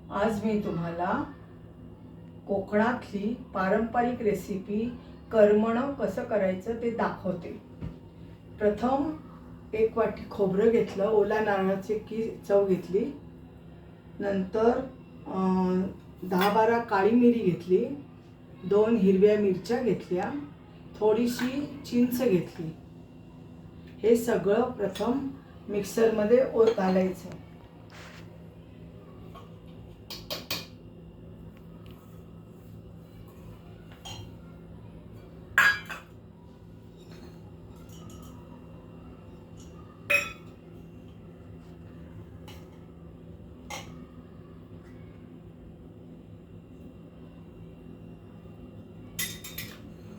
आज मी तुम्हाला कोकणातली पारंपरिक रेसिपी करमणं कसं करायचं ते दाखवते। प्रथम एक वाटी खोबरं घेतलं, ओला नारळाची चव घेतली, नंतर 10-12 काळी मिरी घेतली, 2 हिरव्या मिरच्या घेतल्या, थोडीशी चिंच घेतली। हे सगळं प्रथम मिक्सरमध्ये घालायचं।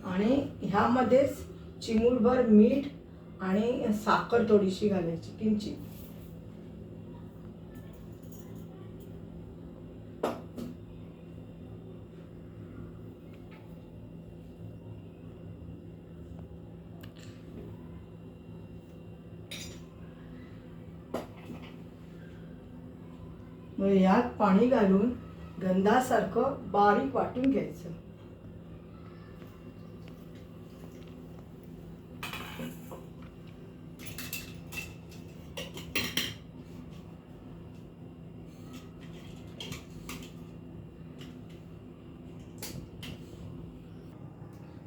आणि ह्यामध्येच चिमूटभर मीठ आणि साखर थोडीशी घालायची, किंचित। मग यात पाणी घालून गंधासारखं बारीक वाटून घ्यायचं।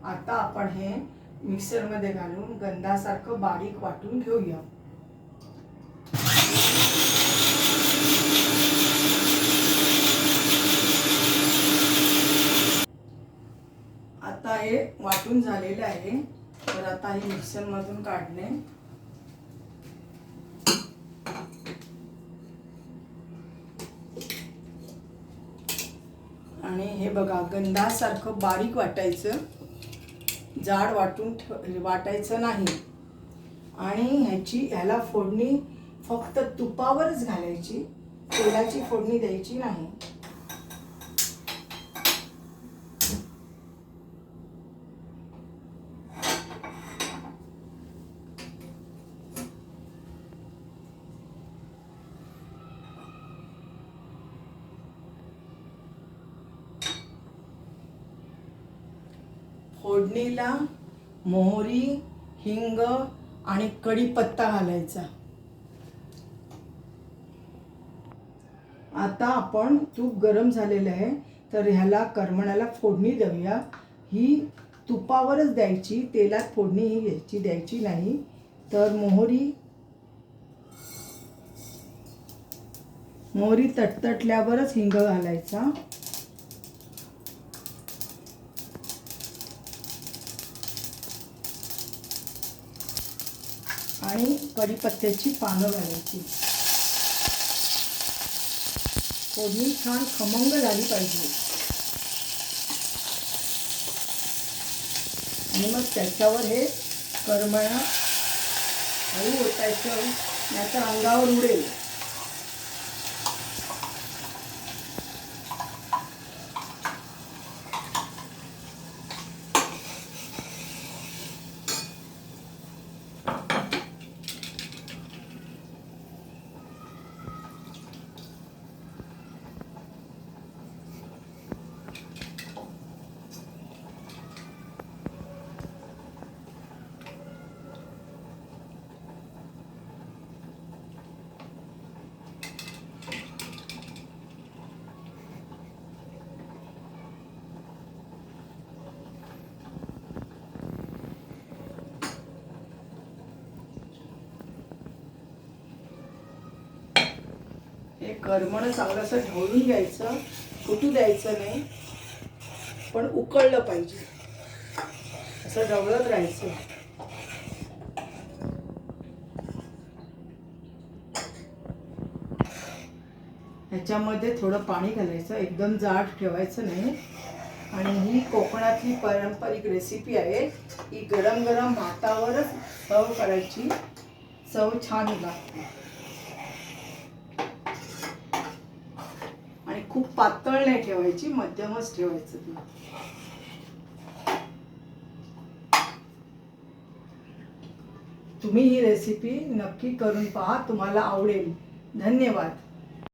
आता आपण हे मिक्सरमध्ये घालून गंधासारखं बारीक वाटून घेऊया। आता हे वाटून झालेलं आहे, तर आता हे मिक्सरमधून काढणे। आणि हे बघा, गंधासारखं बारीक वाटायचं, जाड वाटायचं नाही। आणि ह्याला फोडणी फक्त तुपावरच घालायची, तेलाची फोडणी द्यायची नाही। फोडणीला मोहरी, हिंग आणि कढीपत्ता घालायचा। आता आपण तूप गरम झालेलं आहे, तर ह्याला करमण्याला फोडणी देऊया। ही तुपावरच द्यायची, तेलात फोडणी ही द्यायची नाही। तर मोहरी तटतटल्यावरच हिंग घालायचा। आणि कढीपत्त्याची पानं घालायची। फोडणी छान खमंग झाली पाहिजे। आणि मग त्याच्यावर हे करमळा हळू ओतायचं, नाहीतर अंगावर उडेल। हे करमण चांगलं असं ढवळून घ्यायचं, फुटू द्यायचं नाही, पण उकळलं पाहिजे, असं ढवळत राहायचं। ह्याच्यामध्ये थोडं पाणी घालायचं, एकदम जाड ठेवायचं नाही। आणि ही कोकणातली पारंपरिक रेसिपी आहे, ही गरम गरम भातावरच सर्व करायची, चव छान लागते। आणि खूप पातळ नाही ठेवायची, मध्यमच ठेवायचं ती। तुम्ही ही रेसिपी नक्की करून पहा, तुम्हाला आवडेल। धन्यवाद।